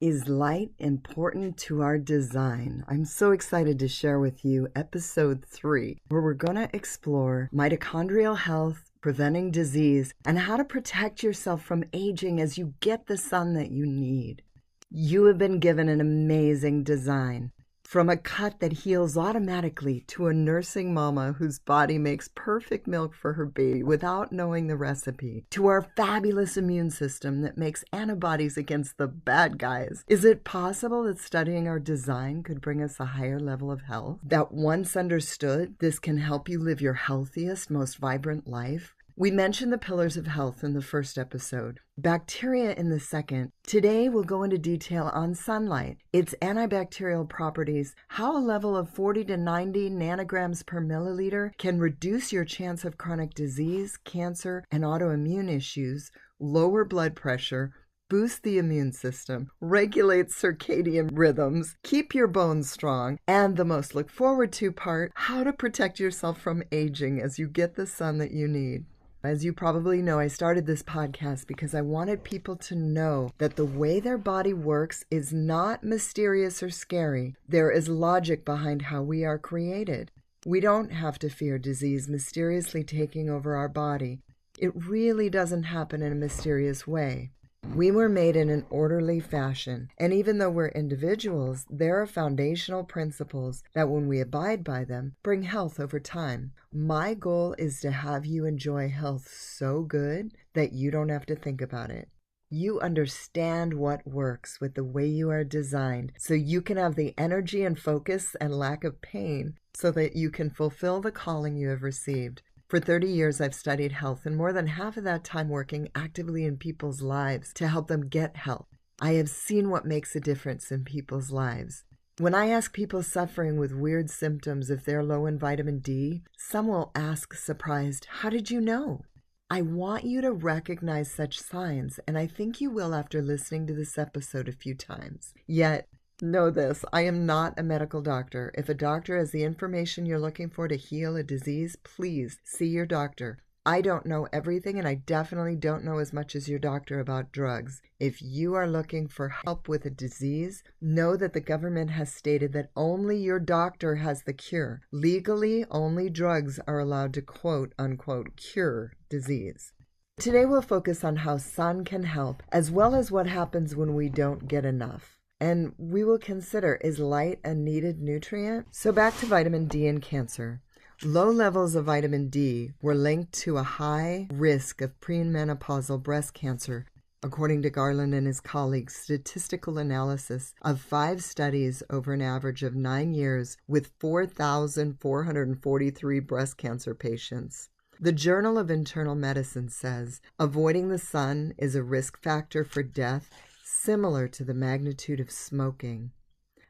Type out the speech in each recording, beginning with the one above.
Is light important to our design? I'm so excited to share with you episode 3, where we're going to explore mitochondrial health, preventing disease, and how to protect yourself from aging as you get the sun that you need. You have been given an amazing design. From a cut that heals automatically to a nursing mama whose body makes perfect milk for her baby without knowing the recipe, to our fabulous immune system that makes antibodies against the bad guys. Is it possible that studying our design could bring us a higher level of health? That once understood, this can help you live your healthiest, most vibrant life? We mentioned the pillars of health in the first episode, bacteria in the second. Today we'll go into detail on sunlight, its antibacterial properties, how a level of 40 to 90 nanograms per milliliter can reduce your chance of chronic disease, cancer, and autoimmune issues, lower blood pressure, boost the immune system, regulate circadian rhythms, keep your bones strong, and the most look forward to part, how to protect yourself from aging as you get the sun that you need. As you probably know, I started this podcast because I wanted people to know that the way their body works is not mysterious or scary. There is logic behind how we are created. We don't have to fear disease mysteriously taking over our body. It really doesn't happen in a mysterious way. We were made in an orderly fashion, and even though we're individuals, there are foundational principles that, when we abide by them, bring health over time. My goal is to have you enjoy health so good that you don't have to think about it. You understand what works with the way you are designed, so you can have the energy and focus and lack of pain so that you can fulfill the calling you have received. For 30 years, I've studied health, and more than half of that time working actively in people's lives to help them get health. I have seen what makes a difference in people's lives. When I ask people suffering with weird symptoms if they're low in vitamin D, some will ask, surprised, "How did you know?" I want you to recognize such signs, and I think you will after listening to this episode a few times. Yet, know this, I am not a medical doctor. If a doctor has the information you're looking for to heal a disease, please see your doctor. I don't know everything, and I definitely don't know as much as your doctor about drugs. If you are looking for help with a disease, know that the government has stated that only your doctor has the cure. Legally, only drugs are allowed to quote-unquote cure disease. Today we'll focus on how sun can help, as well as what happens when we don't get enough. And we will consider, is light a needed nutrient? So back to vitamin D and cancer. Low levels of vitamin D were linked to a high risk of premenopausal breast cancer, according to Garland and his colleagues' statistical analysis of 5 studies over an average of 9 years with 4,443 breast cancer patients. The Journal of Internal Medicine says avoiding the sun is a risk factor for death similar to the magnitude of smoking.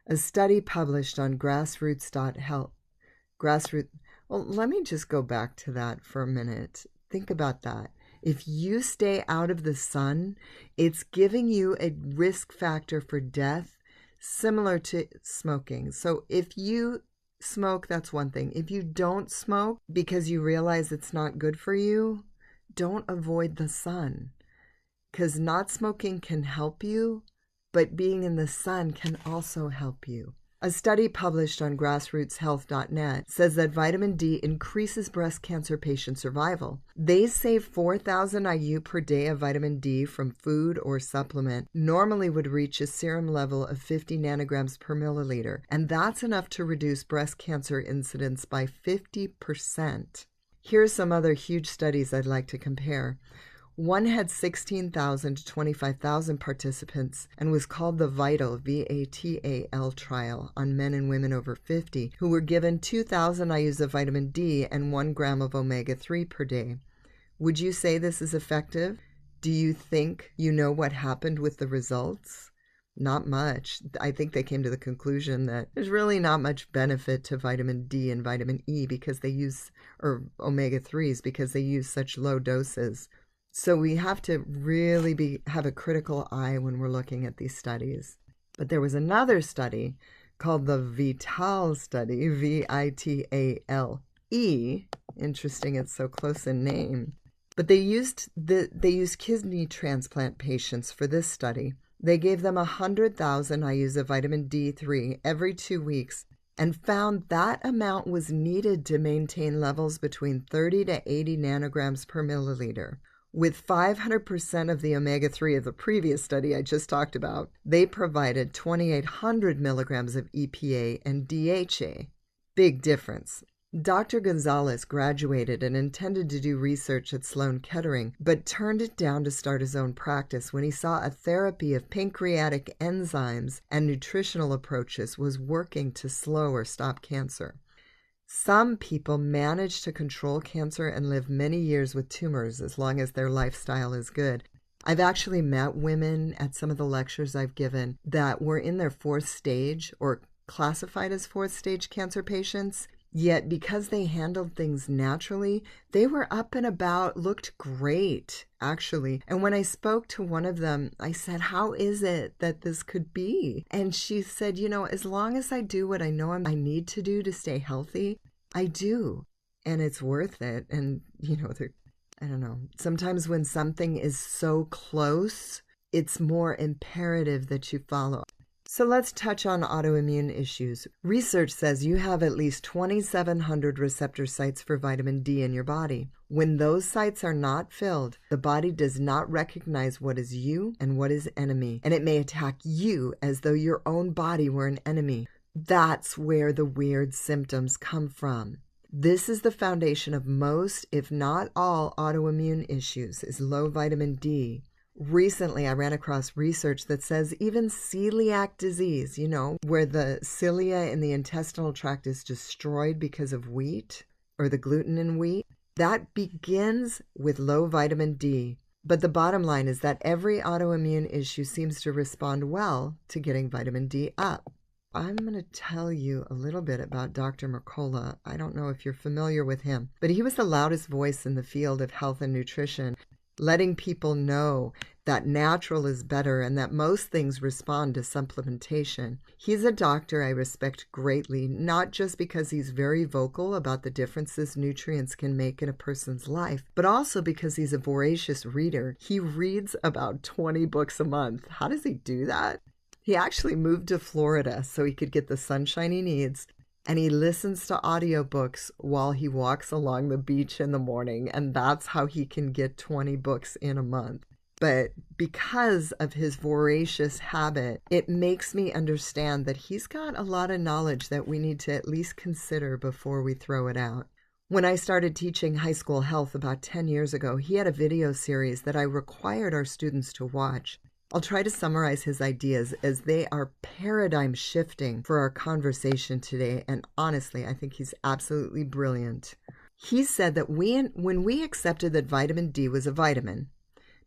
A study published on grassroots.health. Let me just go back to that for a minute. Think about that. If you stay out of the sun, it's giving you a risk factor for death similar to smoking. So if you smoke, that's one thing. If you don't smoke because you realize it's not good for you, don't avoid the sun. Because not smoking can help you, but being in the sun can also help you. A study published on grassrootshealth.net says that vitamin D increases breast cancer patient survival. They save 4,000 IU per day of vitamin D from food or supplement normally would reach a serum level of 50 nanograms per milliliter, and that's enough to reduce breast cancer incidence by 50%. Here's some other huge studies I'd like to compare. One had 16,000 to 25,000 participants and was called the VITAL, VATAL trial on men and women over 50 who were given 2,000 IUs of vitamin D and 1 gram of omega-3 per day. Would you say this is effective? Do you think you know what happened with the results? Not much. I think they came to the conclusion that there's really not much benefit to vitamin D and vitamin E because they use, or omega-3s because they use such low doses. So we have to really have a critical eye when we're looking at these studies. But there was another study called the VITAL study, VITALE. Interesting, it's so close in name. But they used kidney transplant patients for this study. They gave them 100,000 IUs of vitamin D3 every 2 weeks and found that amount was needed to maintain levels between 30 to 80 nanograms per milliliter. With 500% of the omega-3 of the previous study I just talked about, they provided 2,800 milligrams of EPA and DHA. Big difference. Dr. Gonzalez graduated and intended to do research at Sloan Kettering, but turned it down to start his own practice when he saw a therapy of pancreatic enzymes and nutritional approaches was working to slow or stop cancer. Some people manage to control cancer and live many years with tumors as long as their lifestyle is good. I've actually met women at some of the lectures I've given that were in their 4th stage or classified as 4th stage cancer patients. Yet because they handled things naturally, they were up and about, looked great, actually. And when I spoke to one of them, I said, how is it that this could be? And she said, as long as I do what I know I need to do to stay healthy, I do. And it's worth it. And, I don't know. Sometimes when something is so close, it's more imperative that you follow. So let's touch on autoimmune issues. Research says you have at least 2,700 receptor sites for vitamin D in your body. When those sites are not filled, the body does not recognize what is you and what is enemy, and it may attack you as though your own body were an enemy. That's where the weird symptoms come from. This is the foundation of most, if not all, autoimmune issues, is low vitamin D. Recently, I ran across research that says even celiac disease, where the cilia in the intestinal tract is destroyed because of wheat or the gluten in wheat, that begins with low vitamin D. But the bottom line is that every autoimmune issue seems to respond well to getting vitamin D up. I'm going to tell you a little bit about Dr. Mercola. I don't know if you're familiar with him, but he was the loudest voice in the field of health and nutrition, letting people know that natural is better and that most things respond to supplementation. He's a doctor I respect greatly, not just because he's very vocal about the differences nutrients can make in a person's life, but also because he's a voracious reader. He reads about 20 books a month. How does he do that? He actually moved to Florida so he could get the sunshine he needs, and he listens to audiobooks while he walks along the beach in the morning, and that's how he can get 20 books in a month. But because of his voracious habit, it makes me understand that he's got a lot of knowledge that we need to at least consider before we throw it out. When I started teaching high school health about 10 years ago, he had a video series that I required our students to watch. I'll try to summarize his ideas as they are paradigm shifting for our conversation today, and honestly, I think he's absolutely brilliant. He said that when we accepted that vitamin D was a vitamin,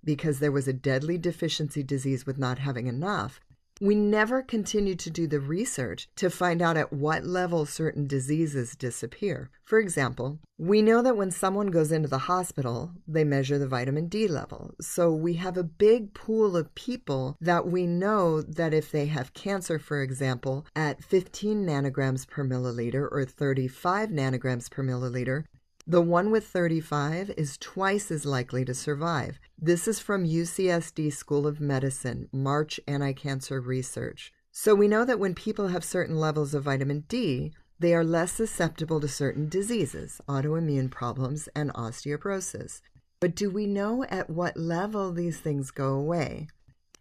because there was a deadly deficiency disease with not having enough, we never continued to do the research to find out at what level certain diseases disappear. For example, we know that when someone goes into the hospital, they measure the vitamin D level. So we have a big pool of people that we know that if they have cancer, for example, at 15 nanograms per milliliter or 35 nanograms per milliliter, the one with 35 is twice as likely to survive. This is from UCSD School of Medicine, March Anti-Cancer Research. So we know that when people have certain levels of vitamin D, they are less susceptible to certain diseases, autoimmune problems, and osteoporosis. But do we know at what level these things go away?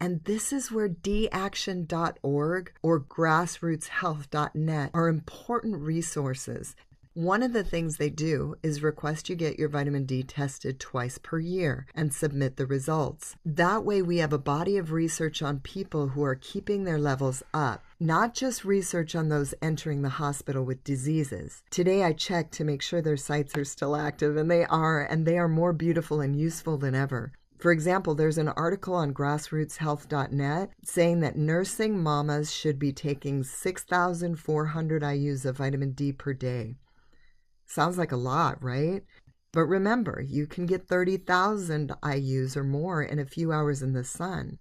And this is where daction.org or grassrootshealth.net are important resources. One of the things they do is request you get your vitamin D tested twice per year and submit the results. That way we have a body of research on people who are keeping their levels up, not just research on those entering the hospital with diseases. Today I checked to make sure their sites are still active, and they are more beautiful and useful than ever. For example, there's an article on grassrootshealth.net saying that nursing mamas should be taking 6,400 IUs of vitamin D per day. Sounds like a lot, right? But remember, you can get 30,000 IUs or more in a few hours in the sun.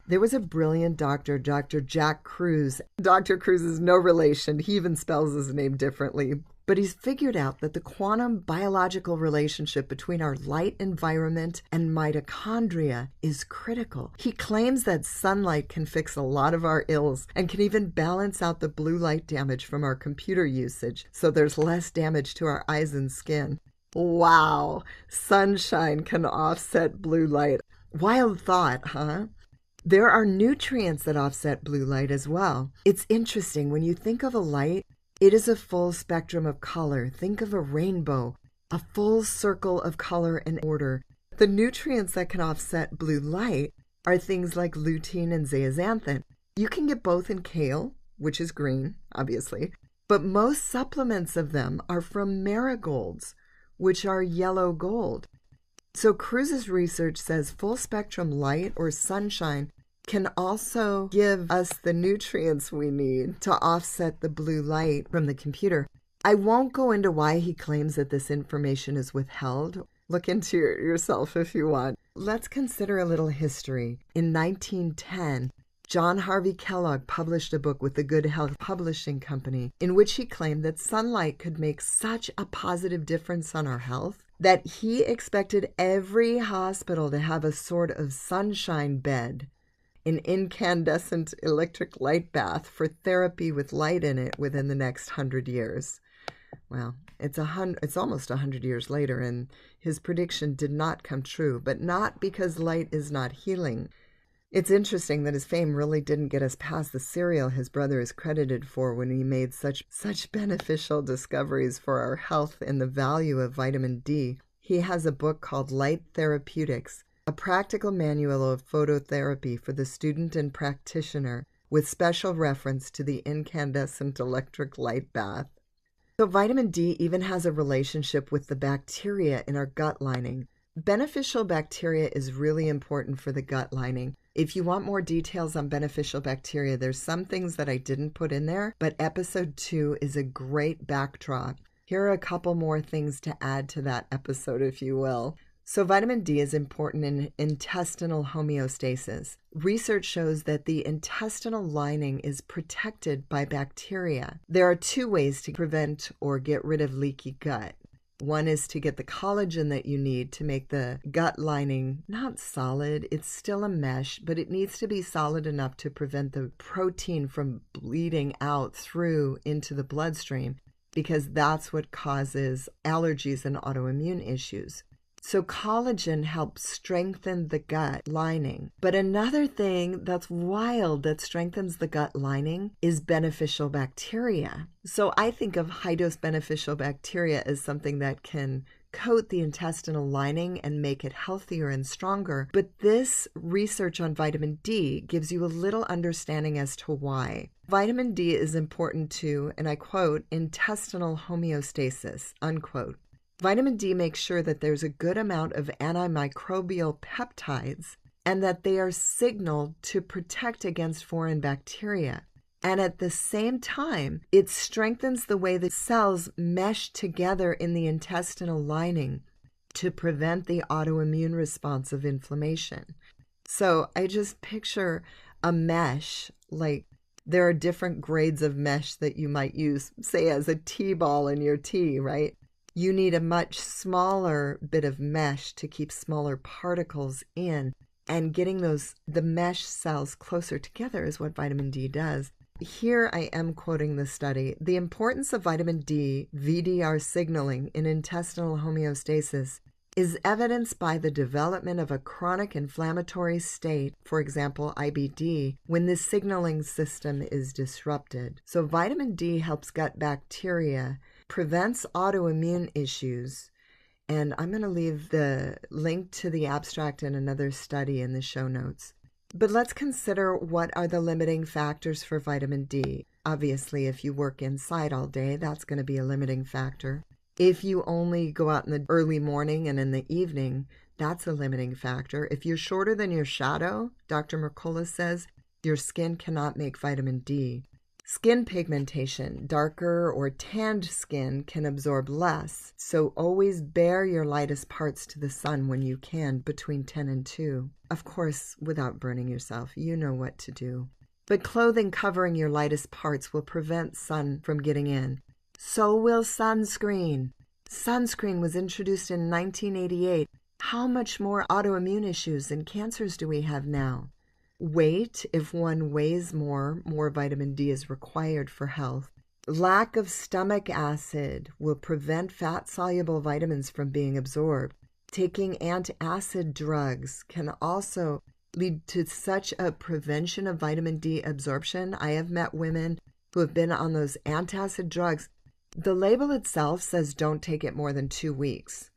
There was a brilliant doctor, Dr. Jack Kruse. Dr. Kruse is no relation. He even spells his name differently. But he's figured out that the quantum biological relationship between our light environment and mitochondria is critical. He claims that sunlight can fix a lot of our ills and can even balance out the blue light damage from our computer usage, so there's less damage to our eyes and skin. Wow, sunshine can offset blue light. Wild thought, huh? There are nutrients that offset blue light as well. It's interesting, when you think of a light, it is a full spectrum of color. Think of a rainbow, a full circle of color and order. The nutrients that can offset blue light are things like lutein and zeaxanthin. You can get both in kale, which is green, obviously, but most supplements of them are from marigolds, which are yellow gold. So Kruse's research says full spectrum light or sunshine can also give us the nutrients we need to offset the blue light from the computer. I won't go into why he claims that this information is withheld. Look into yourself if you want. Let's consider a little history. In 1910, John Harvey Kellogg published a book with the Good Health Publishing Company in which he claimed that sunlight could make such a positive difference on our health that he expected every hospital to have a sort of sunshine bed, an incandescent electric light bath for therapy with light in it within the next 100 years. Well, it's almost 100 years later, and his prediction did not come true, but not because light is not healing. It's interesting that his fame really didn't get us past the cereal his brother is credited for when he made such beneficial discoveries for our health and the value of vitamin D. He has a book called Light Therapeutics, a practical manual of phototherapy for the student and practitioner with special reference to the incandescent electric light bath. So vitamin D even has a relationship with the bacteria in our gut lining. Beneficial bacteria is really important for the gut lining. If you want more details on beneficial bacteria, there's some things that I didn't put in there, but episode 2 is a great backdrop. Here are a couple more things to add to that episode, if you will. So vitamin D is important in intestinal homeostasis. Research shows that the intestinal lining is protected by bacteria. There are 2 ways to prevent or get rid of leaky gut. One is to get the collagen that you need to make the gut lining not solid. It's still a mesh, but it needs to be solid enough to prevent the protein from bleeding out through into the bloodstream, because that's what causes allergies and autoimmune issues. So collagen helps strengthen the gut lining. But another thing that's wild that strengthens the gut lining is beneficial bacteria. So I think of high-dose beneficial bacteria as something that can coat the intestinal lining and make it healthier and stronger. But this research on vitamin D gives you a little understanding as to why. Vitamin D is important to, and I quote, intestinal homeostasis, unquote. Vitamin D makes sure that there's a good amount of antimicrobial peptides and that they are signaled to protect against foreign bacteria. And at the same time, it strengthens the way the cells mesh together in the intestinal lining to prevent the autoimmune response of inflammation. So I just picture a mesh, like there are different grades of mesh that you might use, say as a tea ball in your tea, right? You need a much smaller bit of mesh to keep smaller particles in, and getting the mesh cells closer together is what vitamin D does. Here I am quoting the study. The importance of vitamin D, VDR signaling in intestinal homeostasis is evidenced by the development of a chronic inflammatory state, for example, IBD, when the signaling system is disrupted. So vitamin D helps gut bacteria, prevents autoimmune issues, and I'm going to leave the link to the abstract and another study in the show notes. But let's consider what are the limiting factors for vitamin D. Obviously, if you work inside all day, that's going to be a limiting factor. If you only go out in the early morning and in the evening, that's a limiting factor. If you're shorter than your shadow, Dr. Mercola says, your skin cannot make vitamin D. Skin pigmentation, darker or tanned skin can absorb less, so always bare your lightest parts to the sun when you can between 10 and 2. Of course, without burning yourself, you know what to do. But clothing covering your lightest parts will prevent sun from getting in. So will sunscreen. Sunscreen was introduced in 1988. How much more autoimmune issues and cancers do we have now? Weight, if one weighs more vitamin D is required for health. Lack of stomach acid will prevent fat-soluble vitamins from being absorbed. Taking antacid drugs can also lead to such a prevention of vitamin D absorption. I have met women who have been on those antacid drugs. The label itself says don't take it more than 2 weeks.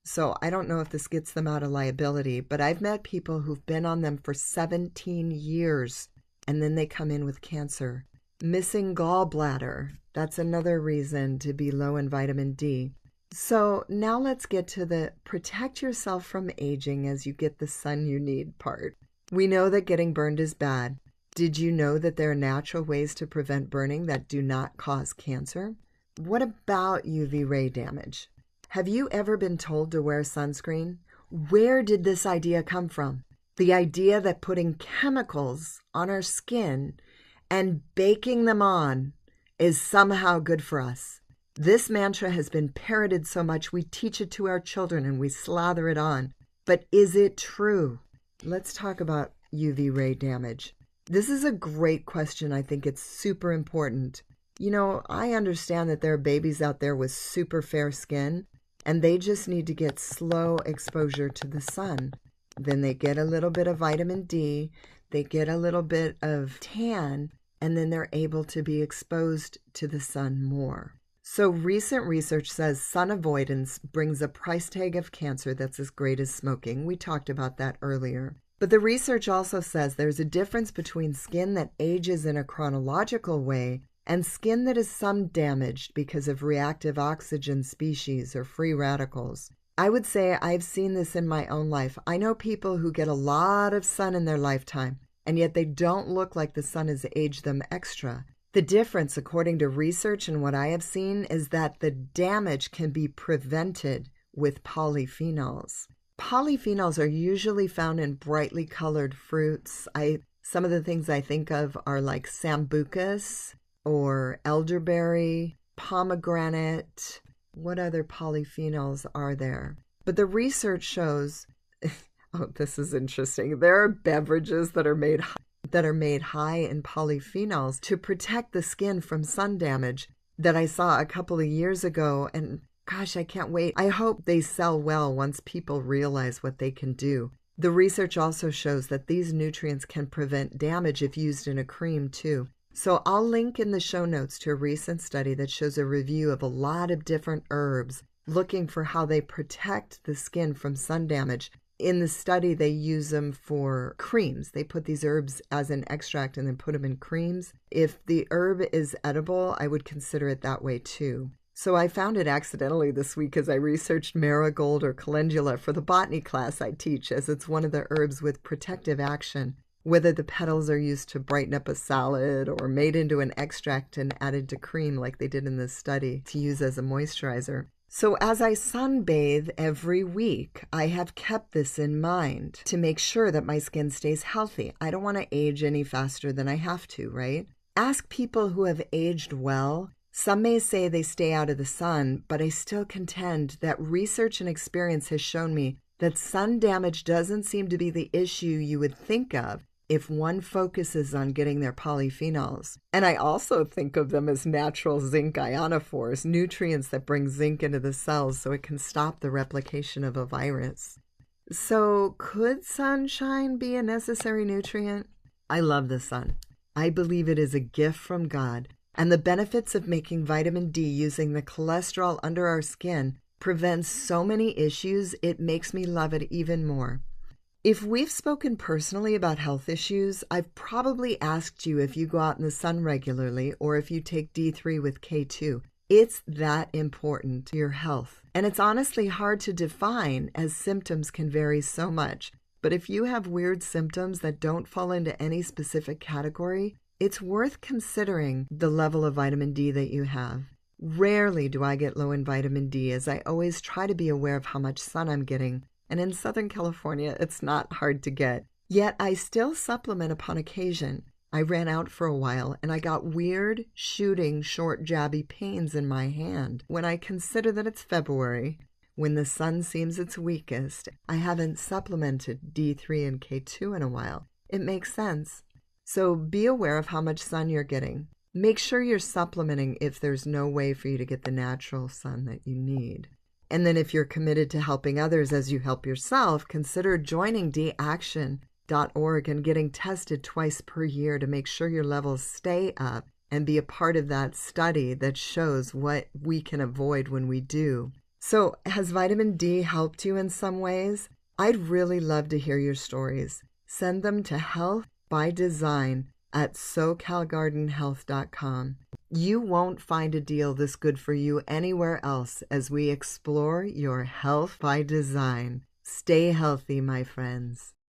So I don't know if this gets them out of liability, but I've met people who've been on them for 17 years and then they come in with cancer. Missing gallbladder, that's another reason to be low in vitamin D. So now let's get to the protect yourself from aging as you get the sun you need part. We know that getting burned is bad. Did you know that there are natural ways to prevent burning that do not cause cancer? What about UV ray damage? Have you ever been told to wear sunscreen? Where did this idea come from? The idea that putting chemicals on our skin and baking them on is somehow good for us. This mantra has been parroted so much we teach it to our children and we slather it on. But is it true? Let's talk about UV ray damage. This is a great question. I think it's super important. You know, I understand that there are babies out there with super fair skin, and they just need to get slow exposure to the sun. Then they get a little bit of vitamin D, they get a little bit of tan, and then they're able to be exposed to the sun more. So recent research says sun avoidance brings a price tag of cancer that's as great as smoking. We talked about that earlier. But the research also says there's a difference between skin that ages in a chronological way and skin that is sun damaged because of reactive oxygen species or free radicals. I would say I've seen this in my own life. I know people who get a lot of sun in their lifetime, and yet they don't look like the sun has aged them extra. The difference, according to research and what I have seen, is that the damage can be prevented with polyphenols. Polyphenols are usually found in brightly colored fruits. Some of the things I think of are like sambucus, or elderberry, pomegranate. What other polyphenols are there? But the research shows, oh, this is interesting. There are beverages that are made high in polyphenols to protect the skin from sun damage that I saw a couple of years ago. And gosh, I can't wait. I hope they sell well once people realize what they can do. The research also shows that these nutrients can prevent damage if used in a cream too. So I'll link in the show notes to a recent study that shows a review of a lot of different herbs looking for how they protect the skin from sun damage. In the study, they use them for creams. They put these herbs as an extract and then put them in creams. If the herb is edible, I would consider it that way too. So I found it accidentally this week as I researched marigold or calendula for the botany class I teach, as it's one of the herbs with protective action. Whether the petals are used to brighten up a salad or made into an extract and added to cream like they did in this study to use as a moisturizer. So as I sunbathe every week, I have kept this in mind to make sure that my skin stays healthy. I don't want to age any faster than I have to, right? Ask people who have aged well. Some may say they stay out of the sun, but I still contend that research and experience has shown me that sun damage doesn't seem to be the issue you would think of if one focuses on getting their polyphenols. And I also think of them as natural zinc ionophores, nutrients that bring zinc into the cells so it can stop the replication of a virus. So could sunshine be a necessary nutrient? I love the sun. I believe it is a gift from God, and the benefits of making vitamin D using the cholesterol under our skin prevents so many issues, it makes me love it even more. If we've spoken personally about health issues, I've probably asked you if you go out in the sun regularly or if you take D3 with K2. It's that important to your health. And it's honestly hard to define as symptoms can vary so much. But if you have weird symptoms that don't fall into any specific category, it's worth considering the level of vitamin D that you have. Rarely do I get low in vitamin D, as I always try to be aware of how much sun I'm getting, and in Southern California, it's not hard to get. Yet I still supplement upon occasion. I ran out for a while, and I got weird, shooting, short, jabby pains in my hand. When I consider that it's February, when the sun seems its weakest, I haven't supplemented D3 and K2 in a while. It makes sense. So be aware of how much sun you're getting. Make sure you're supplementing if there's no way for you to get the natural sun that you need. And then if you're committed to helping others as you help yourself, consider joining daction.org and getting tested twice per year to make sure your levels stay up and be a part of that study that shows what we can avoid when we do. So has vitamin D helped you in some ways? I'd really love to hear your stories. Send them to healthbydesign@SoCalGardenHealth.com. You won't find a deal this good for you anywhere else as we explore your health by design. Stay healthy, my friends.